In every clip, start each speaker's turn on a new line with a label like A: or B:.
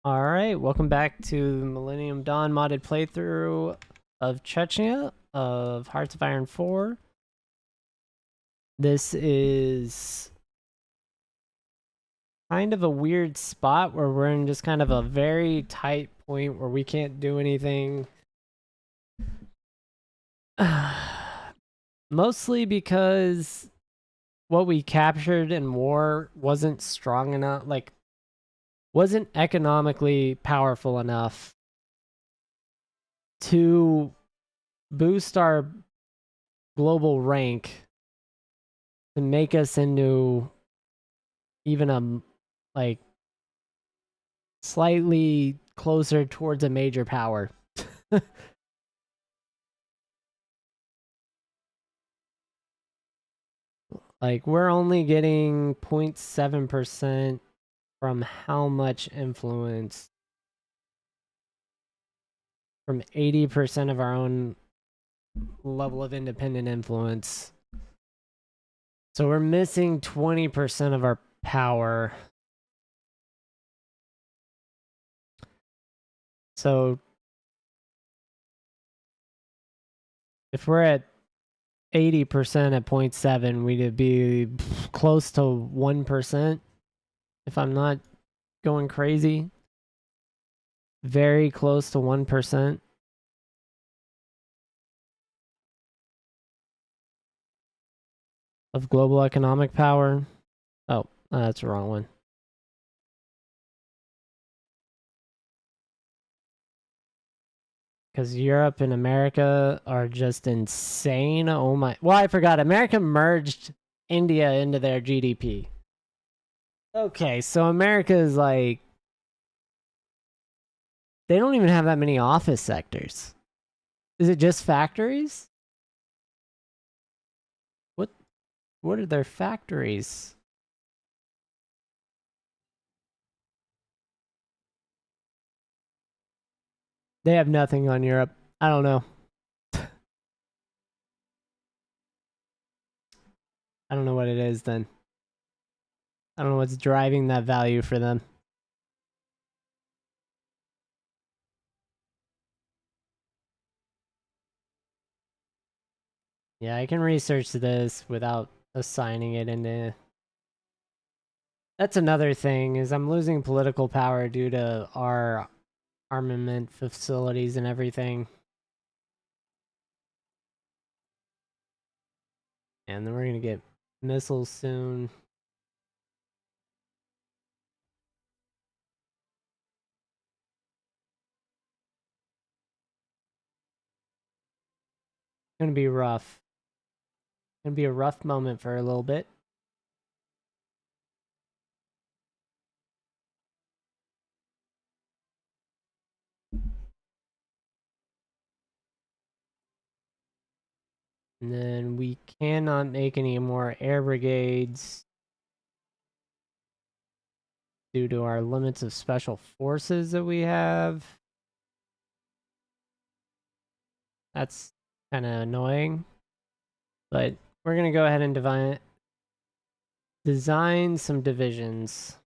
A: Alright, welcome back to the Millennium Dawn modded playthrough of Chechnya of Hearts of Iron 4. This is kind of a weird spot where we're in just kind of a very tight point where we can't do anything. Mostly because what we captured in war wasn't strong enough, wasn't economically powerful enough to boost our global rank to make us into even a slightly closer towards a major power. We're only getting 0.7% from how much influence? From 80% of our own level of independent influence. So we're missing 20% of our power. So if we're at 80% at 0.7, we'd be close to 1%. If I'm not going crazy. Very close to 1%. Of global economic power. Oh, that's the wrong one. Because Europe and America are just insane. Oh my. Well, I forgot. America merged India into their GDP. Okay, so America is like. They don't even have that many office sectors. Is it just factories? What are their factories? They have nothing on Europe. I don't know. I don't know what it is then. I don't know what's driving that value for them. Yeah, I can research this without assigning it into... That's another thing, is I'm losing political power due to our armament facilities and everything. And then we're gonna get missiles soon. It's gonna be rough. It's gonna be a rough moment for a little bit. And then we cannot make any more air brigades due to our limits of special forces that we have. That's kind of annoying. But we're going to go ahead and design some divisions.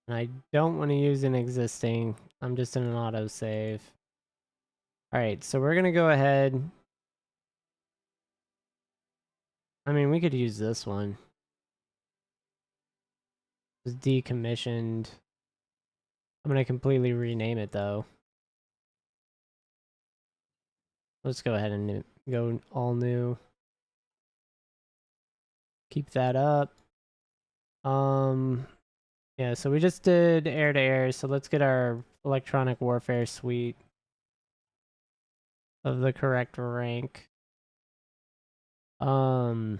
A: And I don't want to use an existing. I'm just in an autosave. Alright, so we're going to go ahead. I mean, we could use this one. It was decommissioned. I'm going to completely rename it, though. Let's go ahead and go all new. Keep that up. Yeah, so we just did air-to-air, so let's get our electronic warfare suite of the correct rank. We'll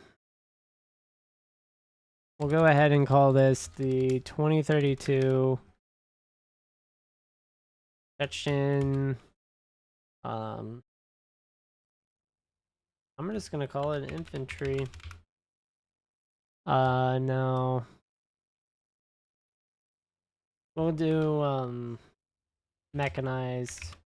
A: go ahead and call this the 2032 Chechen. I'm just gonna call it infantry. No. We'll do mechanized.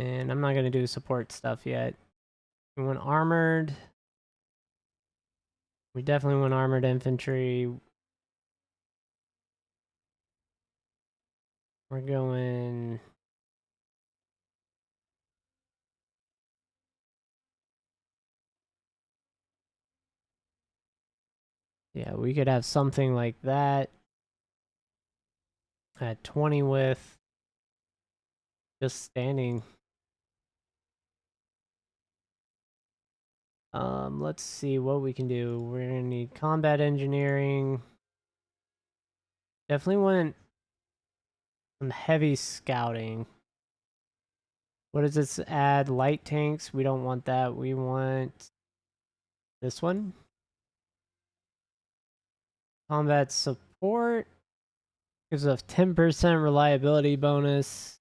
A: And I'm not going to do support stuff yet. We want armored. We definitely want armored infantry. We're going... Yeah, we could have something like that at 20 with just standing. Let's see what we can do. We're gonna need combat engineering. Definitely want some heavy scouting. What does this add? Light tanks? We don't want that. We want this one. Combat support gives us 10% reliability bonus.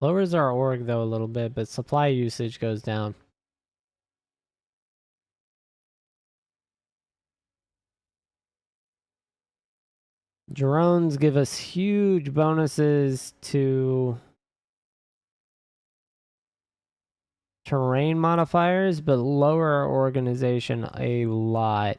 A: Lowers our org though a little bit, but supply usage goes down. Drones give us huge bonuses to terrain modifiers, but lower our organization a lot.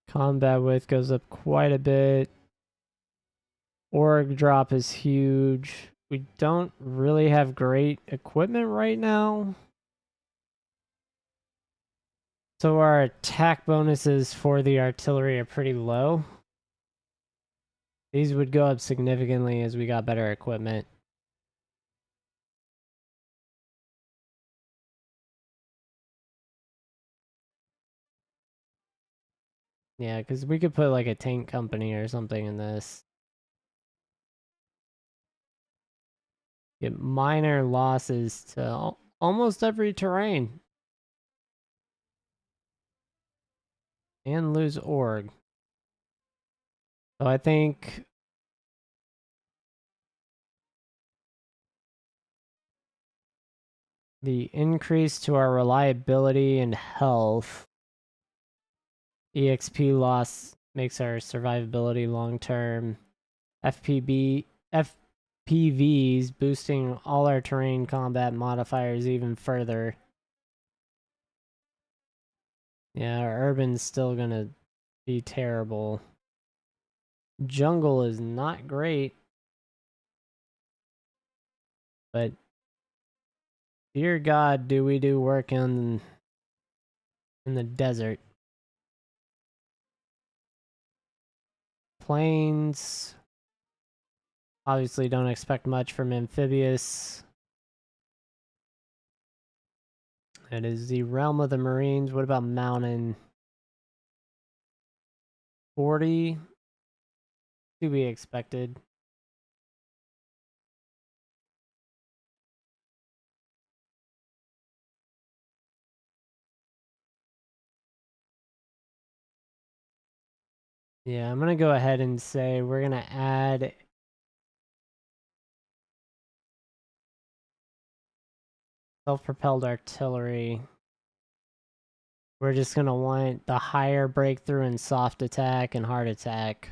A: Combat width goes up quite a bit. Org drop is huge. We don't really have great equipment right now. So our attack bonuses for the artillery are pretty low. These would go up significantly as we got better equipment. Yeah, because we could put like a tank company or something in this. Get minor losses to almost every terrain. And lose org. So I think the increase to our reliability and health, EXP loss makes our survivability long term. FPVs boosting all our terrain combat modifiers even further. Yeah, our urban's still gonna be terrible. Jungle is not great, but dear God, do we do work in the desert. Planes. Obviously don't expect much from amphibious. It is the realm of the Marines. What about mountain? 40 to be expected. Yeah, I'm gonna go ahead and say we're gonna add self-propelled artillery. We're just gonna want the higher breakthrough and soft attack and hard attack.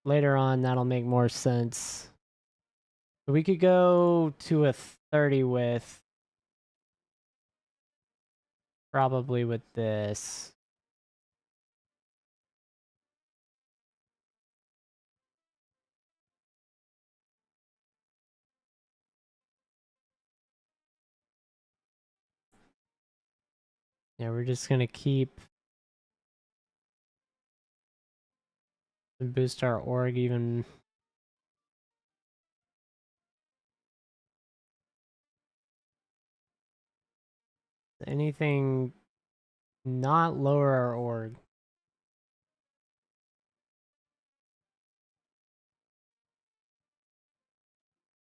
A: Later on, that'll make more sense. We could go to a 30 with probably with this. Yeah, we're just gonna keep and boost our org even. Anything not lower our org.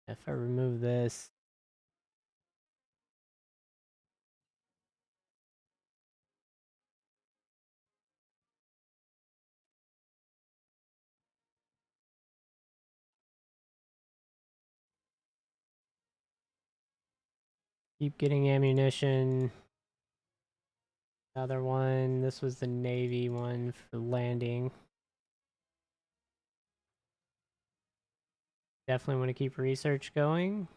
A: If I remove this. Keep getting ammunition. Another one. This was the Navy one for landing. Definitely want to keep research going.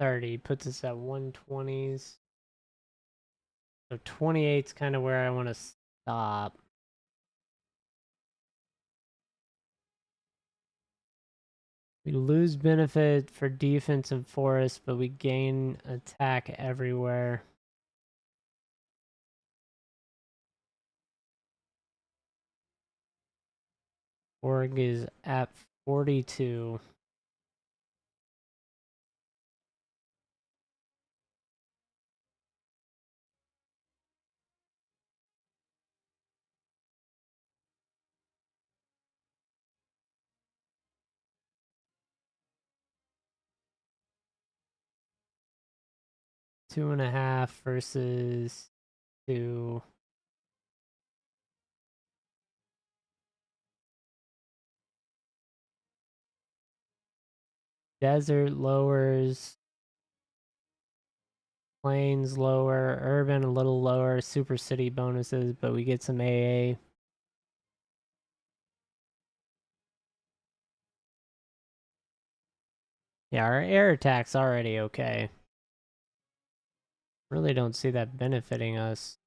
A: $30 puts us at 120s. So 28's kind of where I want to stop. We lose benefit for defense and forest, but we gain attack everywhere. Org is at 42. Two and a half versus 2. Desert lowers. Plains lower. Urban a little lower. Super city bonuses, but we get some AA. Yeah, our air attack's already okay. Really don't see that benefiting us.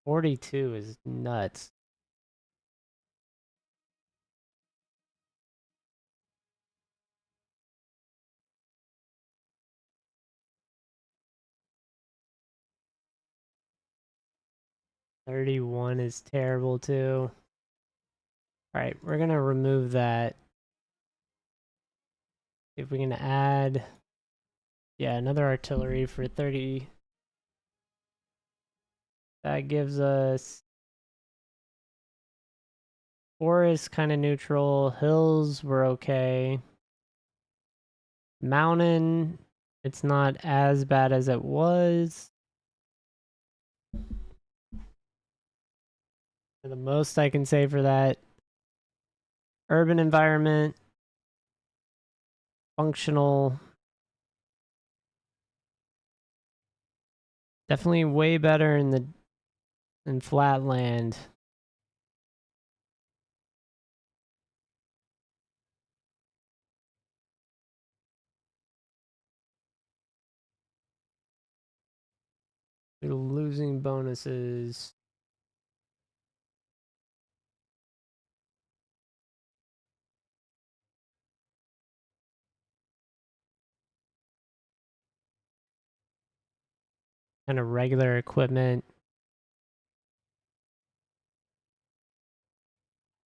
A: $42 is nuts. $31 is terrible too. Alright, we're gonna remove that. If we can add, yeah, another artillery for 30. That gives us forest kind of neutral. Hills were okay. Mountain, it's not as bad as it was. The most I can say for that. Urban environment, functional. Definitely way better in flatland. We're losing bonuses. Kind of regular equipment.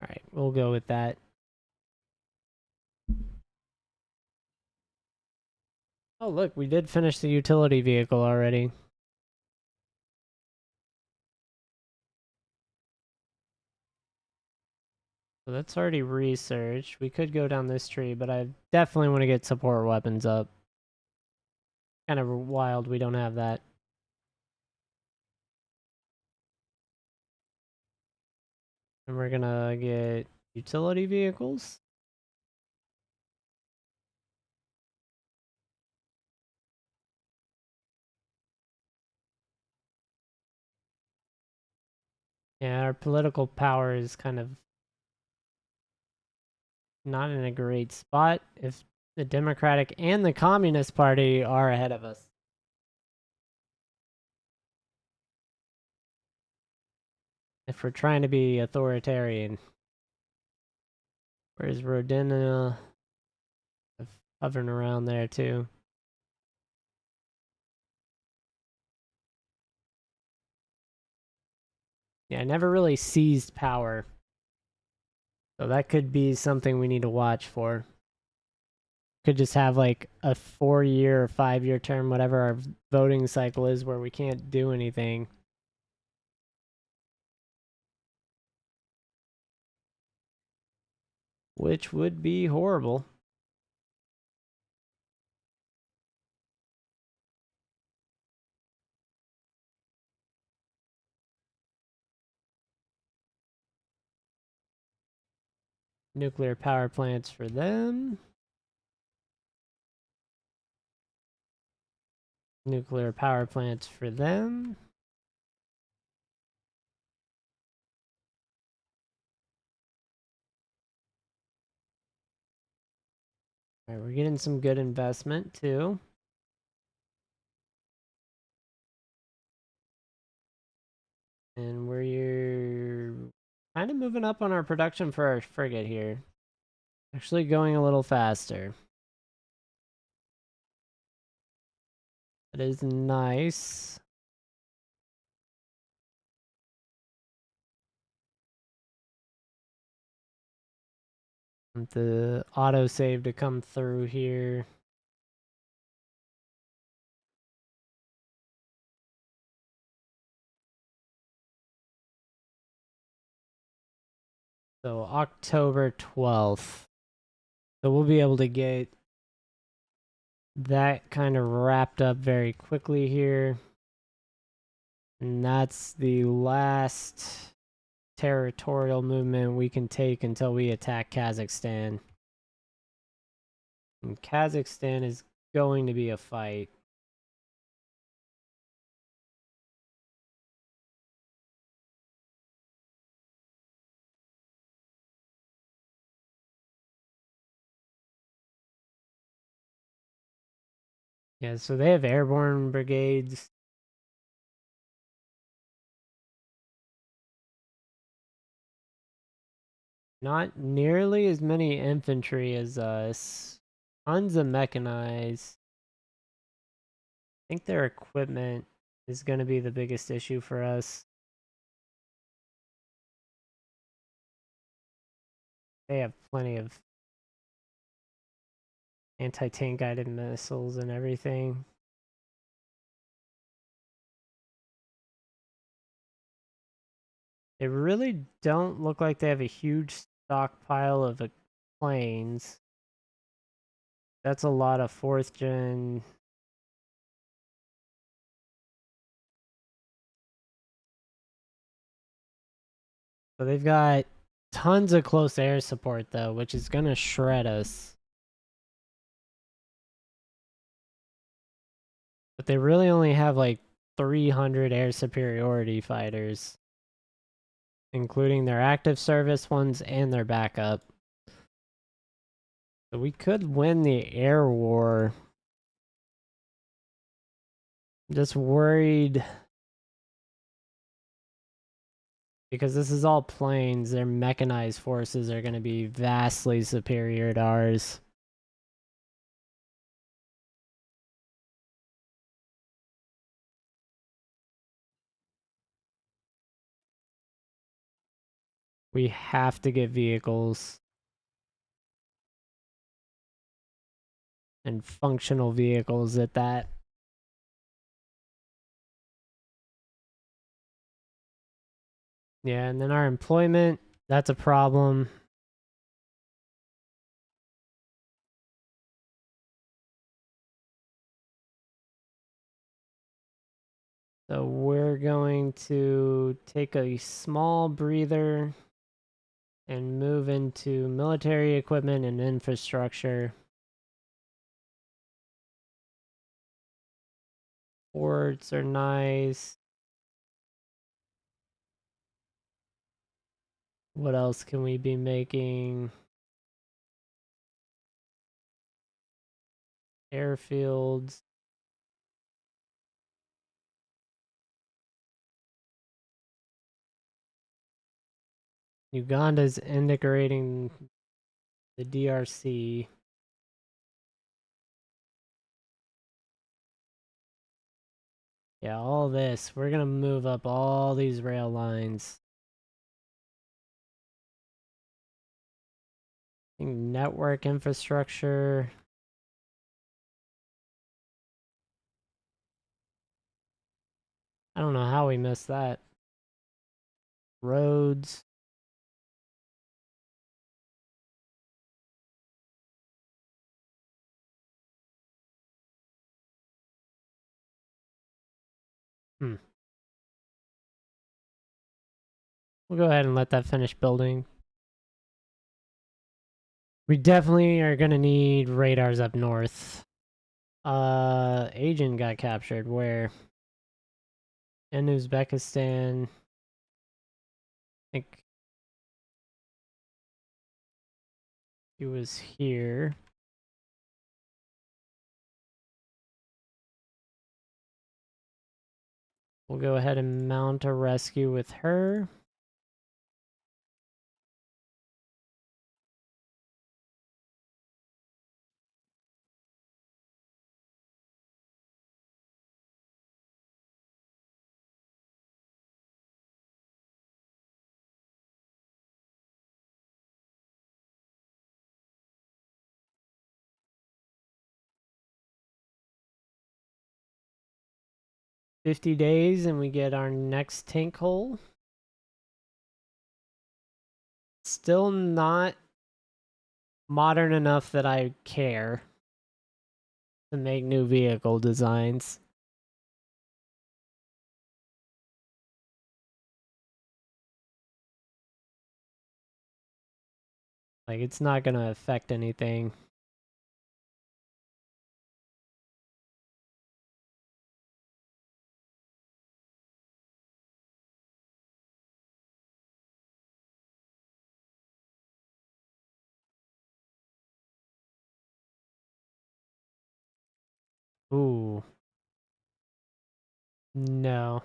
A: Alright, we'll go with that. Oh look, we did finish the utility vehicle already. So that's already researched. We could go down this tree, but I definitely want to get support weapons up. Kind of wild we don't have that. And we're gonna get utility vehicles. Yeah, our political power is kind of not in a great spot if the Democratic and the Communist Party are ahead of us. If we're trying to be authoritarian. Where's Rodina? Hovering around there too. Yeah, I never really seized power. So that could be something we need to watch for. Could just have like a 4-year or 5-year term, whatever our voting cycle is, where we can't do anything. which would be horrible. Nuclear power plants for them. Nuclear power plants for them. All right, we're getting some good investment too. And we're kind of moving up on our production for our frigate here. Actually going a little faster. That is nice. Want the autosave to come through here. So October 12th. So we'll be able to get that kind of wrapped up very quickly here. And that's the last territorial movement we can take until we attack Kazakhstan. And Kazakhstan is going to be a fight. Yeah, so they have airborne brigades. Not nearly as many infantry as us. Tons of mechanized. I think their equipment is going to be the biggest issue for us. They have plenty of anti-tank guided missiles and everything. They really don't look like they have a huge stockpile of planes. That's a lot of 4th gen. So they've got tons of close air support though, which is going to shred us. But they really only have like 300 air superiority fighters, including their active service ones and their backup. So we could win the air war. I'm just worried because this is all planes. Their mechanized forces are going to be vastly superior to ours. We have to get vehicles and functional vehicles at that. Yeah, and then our employment, that's a problem. So we're going to take a small breather and move into military equipment and infrastructure. Ports are nice. What else can we be making? Airfields. Uganda's integrating the DRC. Yeah, all this. We're gonna move up all these rail lines. I think network infrastructure. I don't know how we missed that. Roads. Hmm. We'll go ahead and let that finish building. We definitely are gonna need radars up north. Agent got captured. Where? In Uzbekistan. I think he was here. We'll go ahead and mount a rescue with her. $50 and we get our next tank hull. Still not modern enough that I care to make new vehicle designs. Like, it's not gonna affect anything. Ooh. No.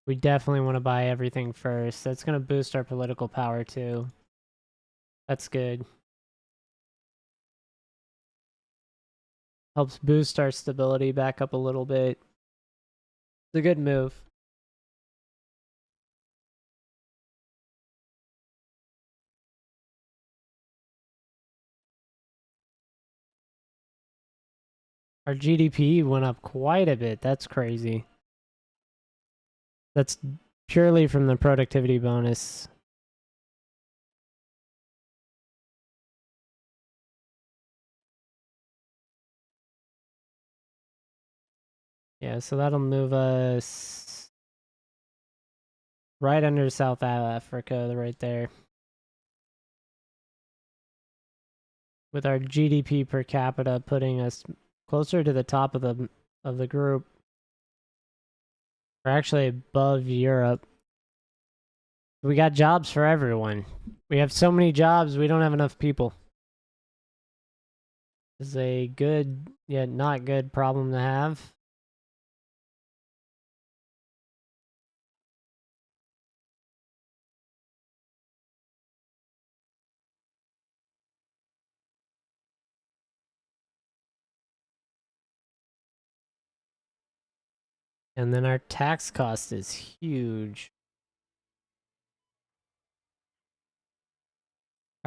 A: We definitely want to buy everything first. That's gonna boost our political power too. That's good. Helps boost our stability back up a little bit. It's a good move. Our GDP went up quite a bit. That's crazy. That's purely from the productivity bonus. Yeah, so that'll move us right under South Africa, right there. With our GDP per capita putting us closer to the top of the group. We're actually above Europe. We got jobs for everyone. We have so many jobs, we don't have enough people. This is a good, yet not good problem to have. And then our tax cost is huge.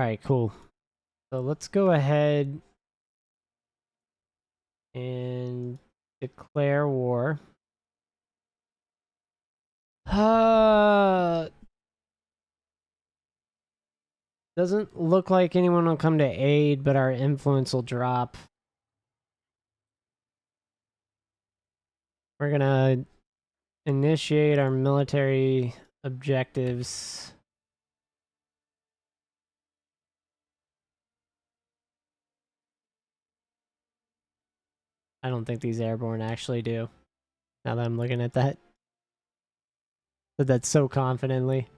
A: Alright, cool. So let's go ahead and declare war. Doesn't look like anyone will come to aid, but our influence will drop. We're gonna initiate our military objectives. I don't think these airborne actually do. Now that I'm looking at that. Said that so confidently.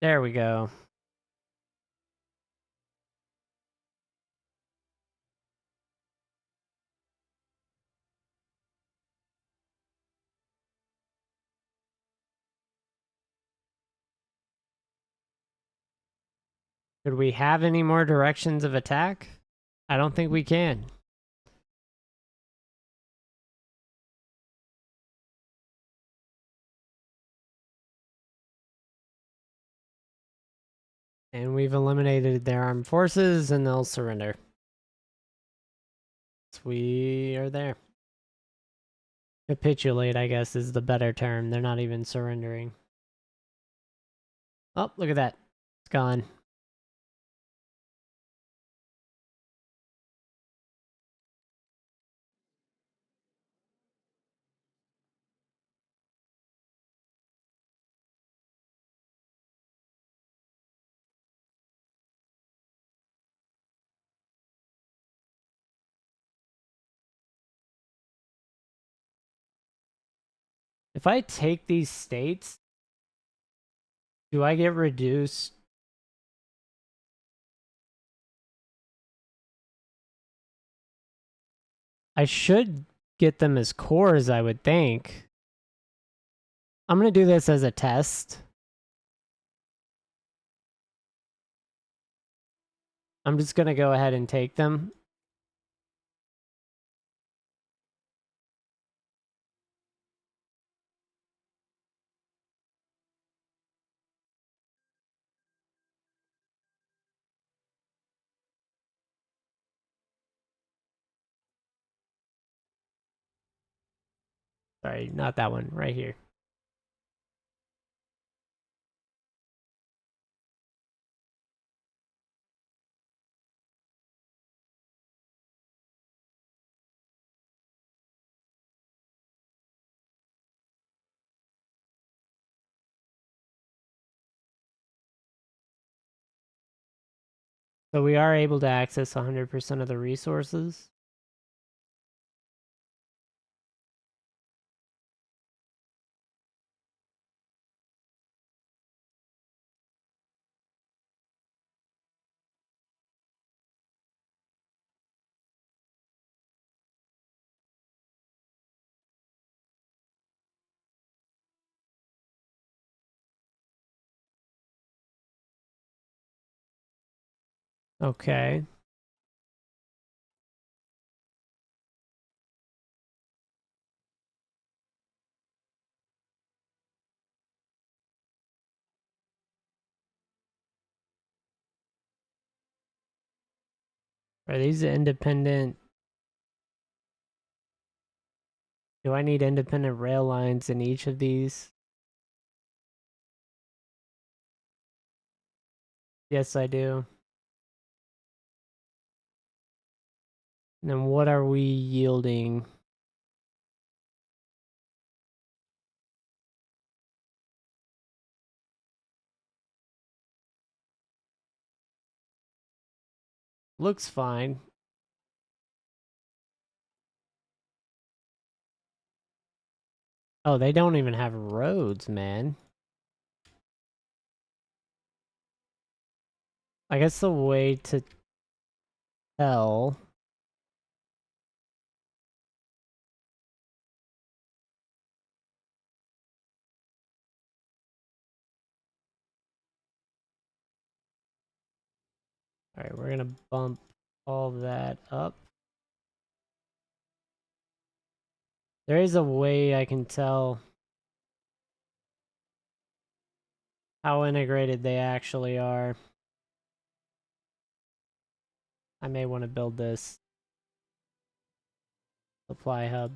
A: There we go. Could we have any more directions of attack? I don't think we can. And we've eliminated their armed forces and they'll surrender. So we are there. Capitulate, I guess, is the better term. They're not even surrendering. Oh, look at that. It's gone. If I take these states, do I get reduced? I should get them as cores, I would think. I'm going to do this as a test. I'm just going to go ahead and take them. Sorry, not that one, right here. So we are able to access 100% of the resources. Okay. Are these independent? Do I need independent rail lines in each of these? Yes, I do. And then what are we yielding? Looks fine. Oh, they don't even have roads, man. I guess the way to tell. All right, we're gonna bump all that up. There is a way I can tell how integrated they actually are. I may want to build this supply hub.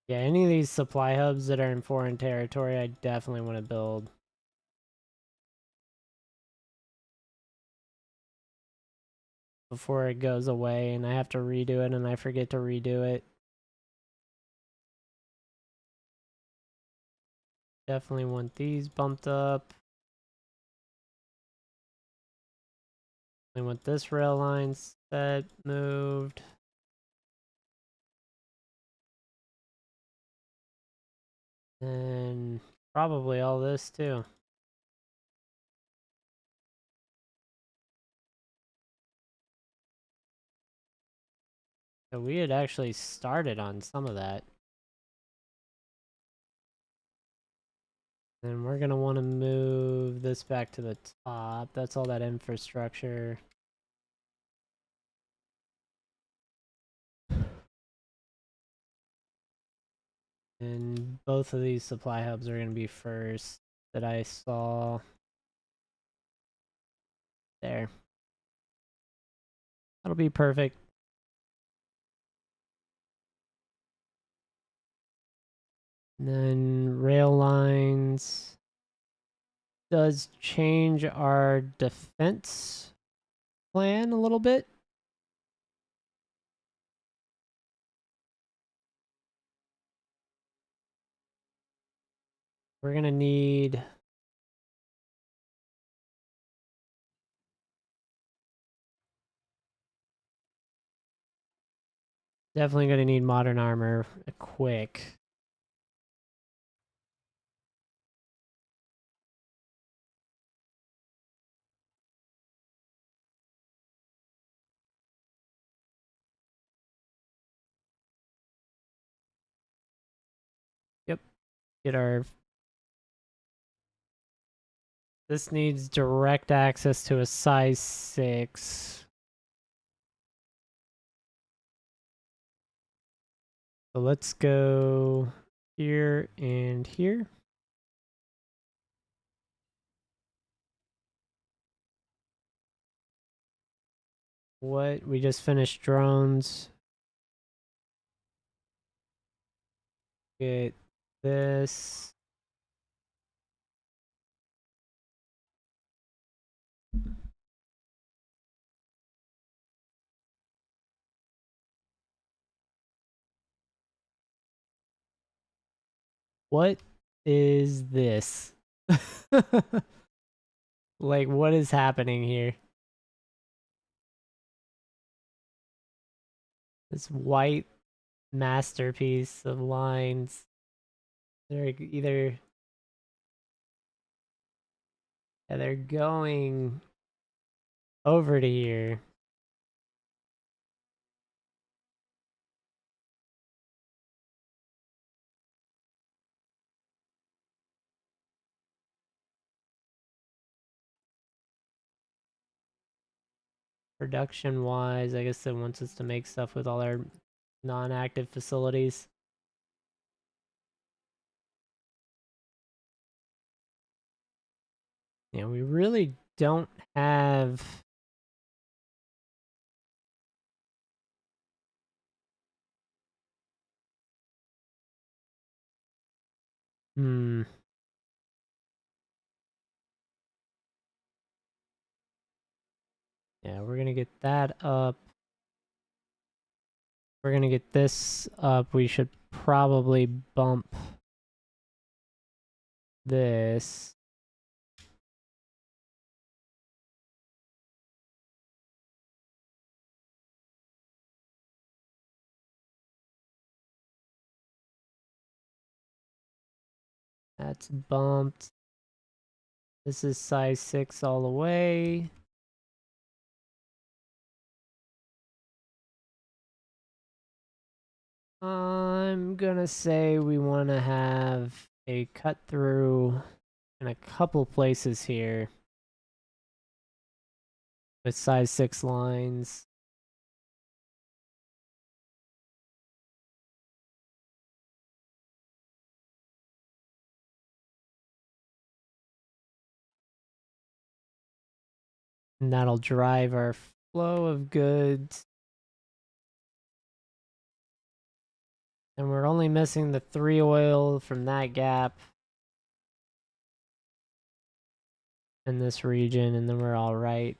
A: Yeah, any of these supply hubs that are in foreign territory, I definitely want to build. Before it goes away and I have to redo it and I forget to redo it. Definitely want these bumped up. I want this rail line set moved. And probably all this too. So we had actually started on some of that. And we're gonna want to move this back to the top. That's all that infrastructure. And both of these supply hubs are gonna be first that I saw. There. That'll be perfect. And then rail lines does change our defense plan a little bit. We're gonna need Definitely gonna need modern armor quick. Yep. Get our... This needs direct access to a size 6. So let's go here and here. What? We just finished drones. Get this. What is this? Like, what is happening here? This white masterpiece of lines. They're either... Yeah, they're going over to here. Production wise, I guess it wants us to make stuff with all our non-active facilities. Yeah, we really don't have... Hmm. Yeah, we're gonna get that up. We're gonna get this up. We should probably bump this. That's bumped. This is size 6 all the way. I'm gonna say we want to have a cut through in a couple places here with size 6 lines. And that'll drive our flow of goods. And we're only missing the 3 oil from that gap in this region, and then we're all right.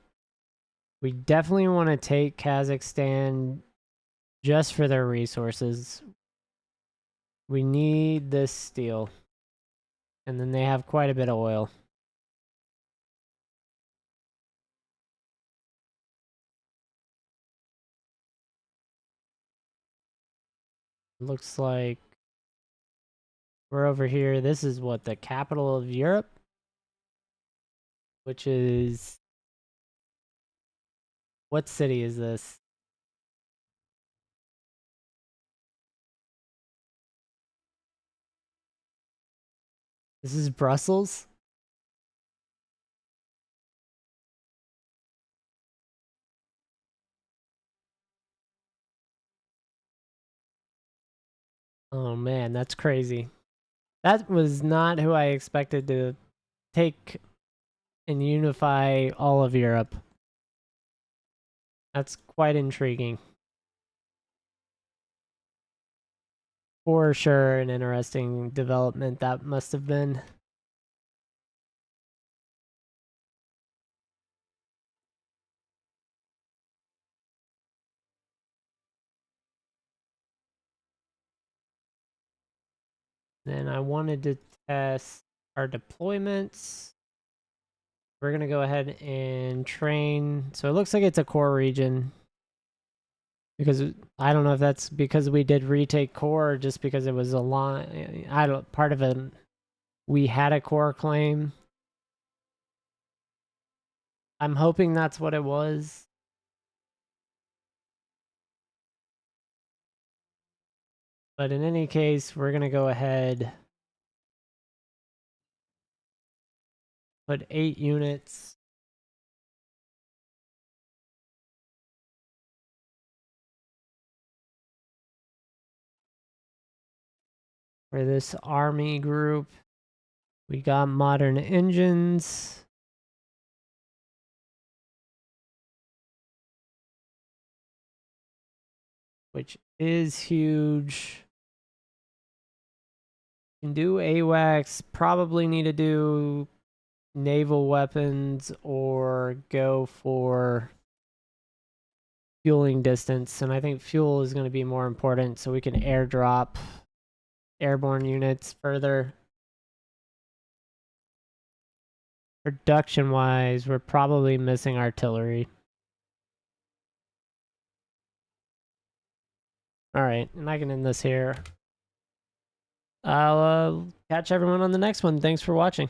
A: We definitely want to take Kazakhstan just for their resources. We need this steel. And then they have quite a bit of oil. Looks like we're over here. This is what, the capital of Europe? Which is... What city is this? This is Brussels? Oh man, that's crazy. That was not who I expected to take and unify all of Europe. That's quite intriguing. For sure, an interesting development that must have been. Then I wanted to test our deployments. We're going to go ahead and train. So it looks like it's a core region. Because I don't know if that's because we did retake core or just because it was a line. I don't. Part of it, we had a core claim. I'm hoping that's what it was. But in any case, we're gonna go ahead, put 8 units. For this army group. We got modern engines. Which is huge. Can do AWACS. Probably need to do naval weapons or go for fueling distance. And I think fuel is going to be more important so we can airdrop airborne units further. Production wise, we're probably missing artillery. Alright, and I can end this here. I'll catch everyone on the next one. Thanks for watching.